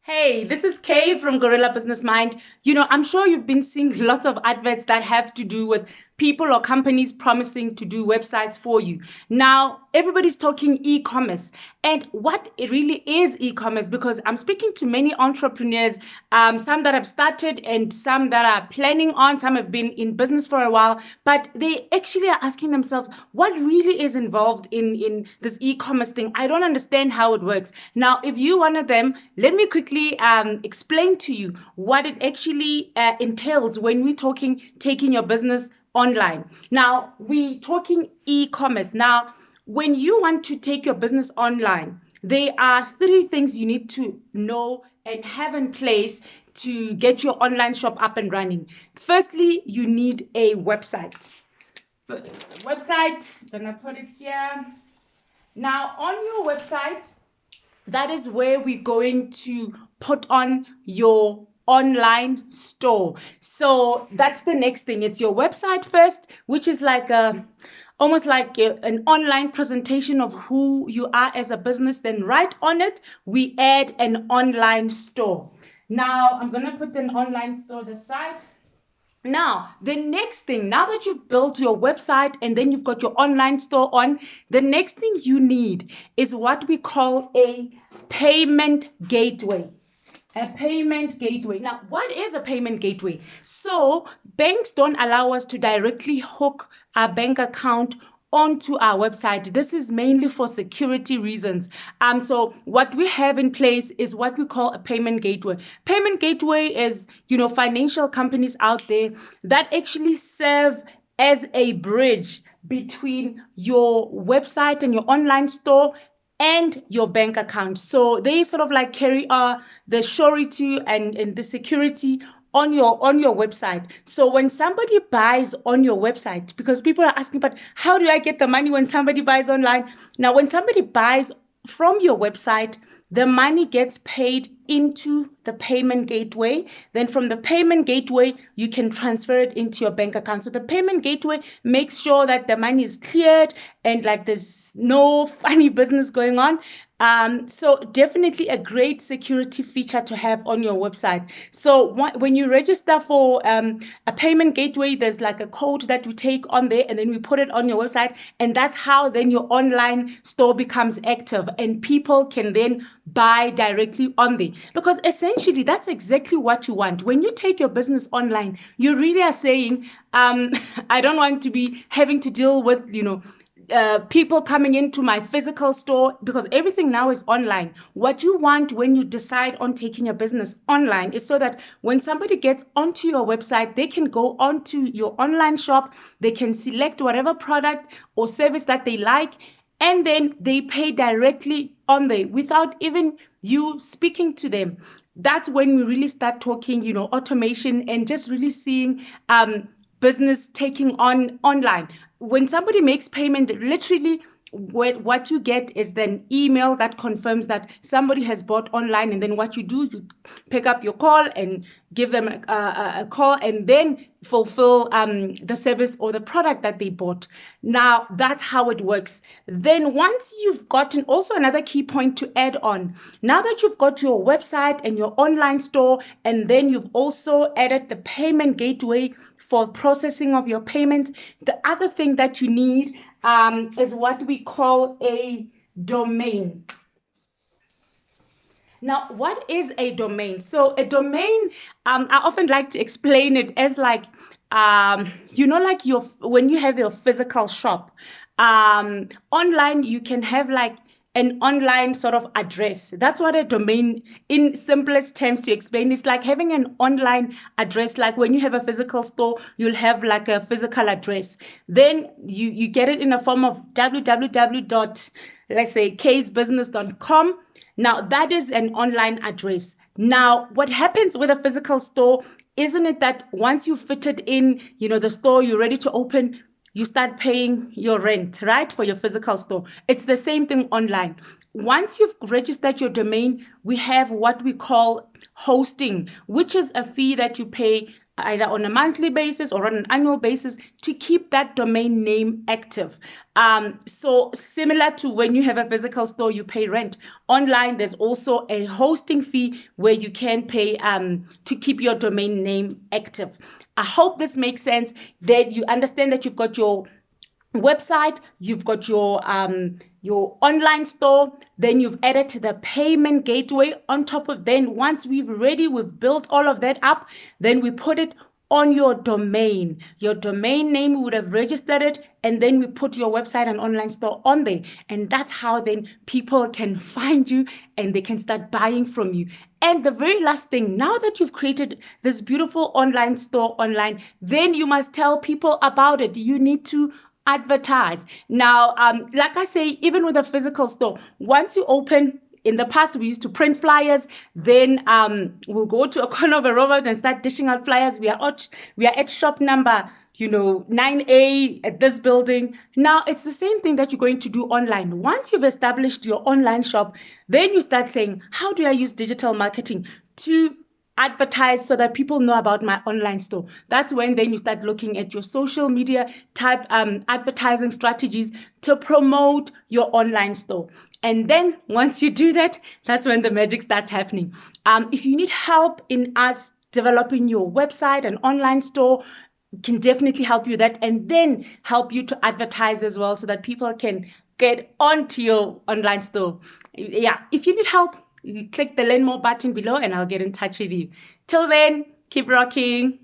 Hey, this is Kay from Gorilla Business Mind. I'm sure you've been seeing lots of adverts that have to do with people or companies promising to do websites for you. Now, everybody's talking e-commerce, and what it really is e-commerce, because I'm speaking to many entrepreneurs, some that have started and some that are planning on, some have been in business for a while, but they actually are asking themselves, what really is involved in this e-commerce thing? I don't understand how it works. Now, if you're one of them, let me quickly explain to you what it actually entails when we're talking taking your business online. Now, we talking e-commerce. Now, when you want to take your business online, there are three things you need to know and have in place to get your online shop up and running. Firstly, you need a website. Website, gonna put it here. Now, on your website, that is where we're going to put on your online store. So that's the next thing. It's your website first, which is like a almost like an online presentation of who you are as a business. Then right on it, we add an online store. Now I'm gonna put an online store this side. Now, the next thing, now that you've built your website and then you've got your online store on, the next thing you need is what we call a payment gateway. A payment gateway. Now, what is a payment gateway? So, banks don't allow us to directly hook our bank account onto our website. This is mainly for security reasons. So what we have in place is what we call a payment gateway. Payment gateway is, financial companies out there that actually serve as a bridge between your website and your online store and your bank account. So they sort of like carry the surety and the security on your website. So when somebody buys on your website, because people are asking, but how do I get the money when somebody buys online? Now, when somebody buys from your website, the money gets paid into the payment gateway. Then from the payment gateway, you can transfer it into your bank account. So the payment gateway makes sure that the money is cleared and like there's no funny business going on. So definitely a great security feature to have on your website. So when you register for a payment gateway, there's like a code that we take on there and then we put it on your website. And that's how then your online store becomes active and people can then buy directly on there. Because essentially that's exactly what you want. When you take your business online, you really are saying, I don't want to be having to deal with, people coming into my physical store because everything now is online. What you want when you decide on taking your business online is so that when somebody gets onto your website, they can go onto your online shop, they can select whatever product or service that they like, and then they pay directly on there without even you speaking to them. That's when we really start talking, automation and just really seeing business taking on online. When somebody makes payment, literally what you get is an email that confirms that somebody has bought online, and then what you do, you pick up your call and give them a call and then fulfill the service or the product that they bought. Now that's how it works. Then once you've gotten, also another key point to add on, now that you've got your website and your online store, and then you've also added the payment gateway for processing of your payment, the other thing that you need is what we call a domain. Now, what is a domain? So, a domain, I often like to explain it as like, like your when you have your physical shop, online you can have like an online sort of address. That's what a domain, in simplest terms to explain, is like having an online address. Like when you have a physical store, you'll have like a physical address. Then you get it in a form of www dot, let's say, casebusiness.com. Now that is an online address. Now, what happens with a physical store, isn't it that once you fit it in, the store, you're ready to open, you start paying your rent, right, for your physical store. It's the same thing online. Once you've registered your domain, we have what we call hosting, which is a fee that you pay either on a monthly basis or on an annual basis to keep that domain name active. So similar to when you have a physical store, you pay rent. Online, there's also a hosting fee where you can pay to keep your domain name active. I hope this makes sense, that you understand that you've got your website, you've got your online store, then you've added the payment gateway on top of. Then once we've built all of that up, then we put it on your domain name. We would have registered it, and then we put your website and online store on there, and that's how then people can find you and they can start buying from you. And the very last thing, now that you've created this beautiful online store online, then you must tell people about it. You need to advertise. Now, like I say, even with a physical store, once you open, in the past we used to print flyers, then we'll go to a corner of a robot and start dishing out flyers. We are at shop number 9A at this building. Now it's the same thing that you're going to do online. Once you've established your online shop, then you start saying, how do I use digital marketing to advertise so that people know about my online store? That's when then you start looking at your social media type advertising strategies to promote your online store. And then once you do that, that's when the magic starts happening. If you need help in us developing your website and online store, can definitely help you that, and then help you to advertise as well so that people can get onto your online store. Yeah, if you need help, you click the learn more button below and I'll get in touch with you. Till then, keep rocking.